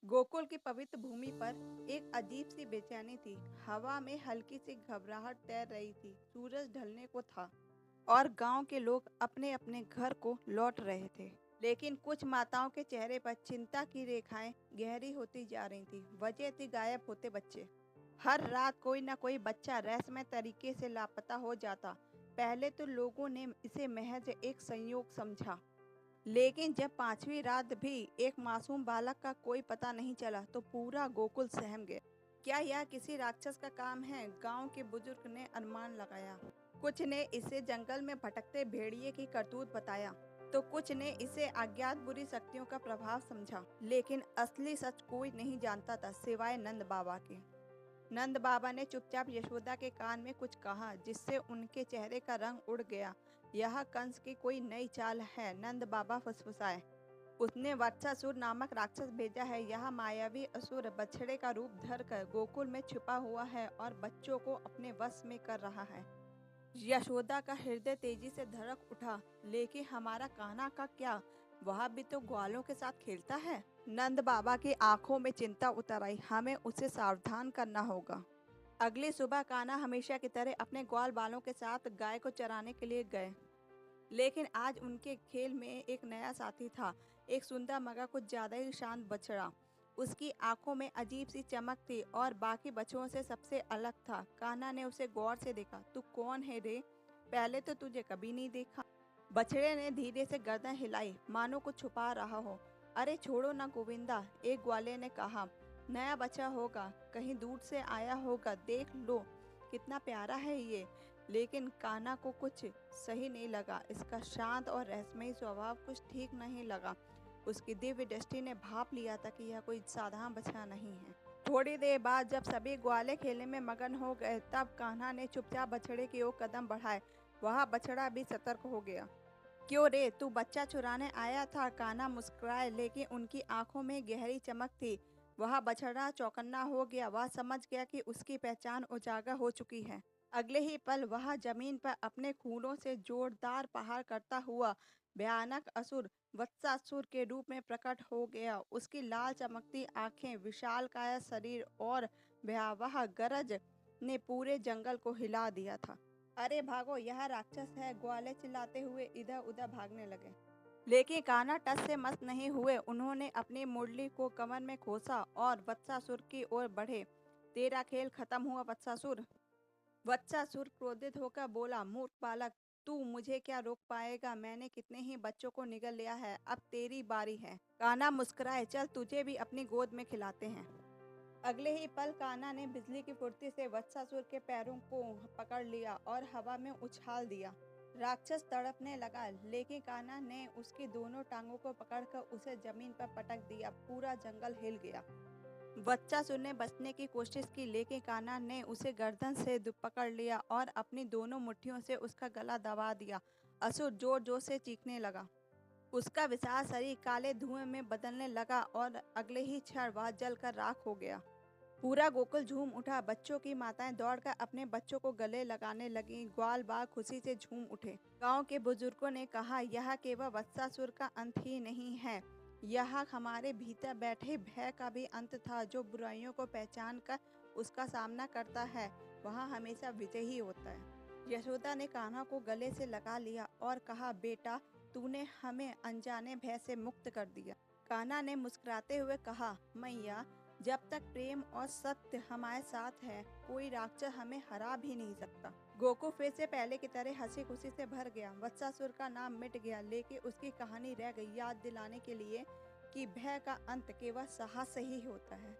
गोकुल की पवित्र भूमि पर एक अजीब सी बेचैनी थी। हवा में हल्की सी घबराहट तैर रही थी। सूरज ढलने को था और गांव के लोग अपने अपने घर को लौट रहे थे। लेकिन कुछ माताओं के चेहरे पर चिंता की रेखाएं गहरी होती जा रही थी। वजह थी गायब होते बच्चे। हर रात कोई ना कोई बच्चा रहस्यमय तरीके से लापता हो जाता। पहले तो लोगों ने इसे महज एक संयोग समझा, लेकिन जब पांचवी रात भी एक मासूम बालक का कोई पता नहीं चला तो पूरा गोकुल सहम गया। क्या यह किसी राक्षस का काम है? गांव के बुजुर्ग ने अनुमान लगाया। कुछ ने इसे जंगल में भटकते भेड़िए की करतूत बताया, तो कुछ ने इसे अज्ञात बुरी शक्तियों का प्रभाव समझा। लेकिन असली सच कोई नहीं जानता था सिवाय नंद बाबा के। नंद बाबा ने चुपचाप यशोदा के कान में कुछ कहा, जिससे उनके चेहरे का रंग उड़ गया। यह कंस की कोई नई चाल है, नंद बाबा फुसफुसाए। उसने वत्सासुर नामक राक्षस भेजा है। यह मायावी असुर बछड़े का रूप धरकर गोकुल में छिपा हुआ है और बच्चों को अपने वश में कर रहा है। यशोदा का हृदय तेजी से धड़क उठा। लेकिन हमारा कान्हा का क्या? वह भी तो ग्वालों के साथ खेलता है। नंद बाबा की आंखों में चिंता उतर आई। हमें उसे सावधान करना होगा। अगली सुबह कान्हा हमेशा की तरह अपने ग्वाल बालों के साथ गाय को चराने के लिए गए। लेकिन आज उनके खेल में एक नया साथी था। एक सुंदर मगर कुछ ज्यादा ही शांत बछड़ा। उसकी आंखों में अजीब सी चमक थी और बाकी बछड़ों से सबसे अलग था। कान्हा ने उसे गौर से देखा। तू कौन है रे? पहले तो तुझे कभी नहीं देखा। बछड़े ने धीरे से गर्दन हिलाई, मानो कुछ छुपा रहा हो। अरे छोड़ो ना गोविंदा, एक ग्वाले ने कहा। नया बच्चा होगा, कहीं दूर से आया होगा। देख लो कितना प्यारा है ये। लेकिन कान्हा को कुछ सही नहीं लगा। इसका शांत और रहस्यमयी स्वभाव कुछ ठीक नहीं लगा। उसकी दिव्य दृष्टि ने भाप लिया था कि यह कोई साधारण बच्चा नहीं है। थोड़ी देर बाद जब सभी ग्वाले खेलने में मगन हो गए, तब कान्हा ने चुपचाप बछड़े की ओर कदम बढ़ाए। वह बछड़ा भी सतर्क हो गया। क्यों रे, तू बच्चा चुराने आया था? कान्हा मुस्कुराए, लेकिन उनकी आंखों में गहरी चमक थी। वह बछड़ा चौकन्ना हो गया। वह समझ गया कि उसकी पहचान उजागर हो चुकी है। अगले ही पल वह जमीन पर अपने खूंटों से जोरदार प्रहार करता हुआ भयानक असुर वत्सासुर के रूप में प्रकट हो गया। उसकी लाल चमकती आंखें, विशालकाय शरीर और भयावह गरज ने पूरे जंगल को हिला दिया था। अरे भागो, यह राक्षस है! ग्वाले चिल्लाते हुए इधर उधर भागने लगे। लेकिन कान्हा टस से मस नहीं हुए। उन्होंने अपनी मुरली को कमर में खोसा और वत्सासुर की ओर बढ़े। तेरा खेल खत्म हुआ वत्सासुर। वत्सासुर क्रोधित होकर बोला, मूर्ख बालक, तू मुझे क्या रोक पाएगा? मैंने कितने ही बच्चों को निगल लिया है, अब तेरी बारी है। कान्हा मुस्कुराए, चल तुझे भी अपनी गोद में खिलाते हैं। अगले ही पल कान्हा ने बिजली की फुर्ती से वत्सासुर के पैरों को पकड़ लिया और हवा में उछाल दिया। राक्षस तड़पने लगा, लेकिन कान्हा ने उसकी दोनों टांगों को पकड़कर उसे जमीन पर पटक दिया। पूरा जंगल हिल गया। वत्सासुर ने बचने की कोशिश की, लेकिन कान्हा ने उसे गर्दन से पकड़ लिया और अपनी दोनों मुट्ठियों से उसका गला दबा दिया। असुर जोर जोर से चीखने लगा। उसका विशाल शरीर काले धुएं में बदलने लगा और अगले ही क्षण वह जलकर राख हो गया। पूरा गोकुल झूम उठा। बच्चों की माताएं दौड़कर अपने बच्चों को गले लगाने लगीं। ग्वाल बाल खुशी से झूम उठे। गांव के बुजुर्गों ने कहा, यह केवल वत्सासुर का अंत ही नहीं है, यह हमारे भीतर बैठे भय का भी अंत था। जो बुराइयों को पहचान कर उसका सामना करता है, वह हमेशा विजयी होता है। यशोदा ने कान्हा को गले से लगा लिया और कहा, बेटा, तूने हमें अनजाने भय से मुक्त कर दिया। कान्हा ने मुस्कुराते हुए कहा, मैया, जब तक प्रेम और सत्य हमारे साथ है, कोई राक्षस हमें हरा भी नहीं सकता। गोकू फिर से पहले की तरह हंसी खुशी से भर गया। वत्सासुर का नाम मिट गया, लेकिन उसकी कहानी रह गई, याद दिलाने के लिए कि भय का अंत केवल साहस से ही होता है।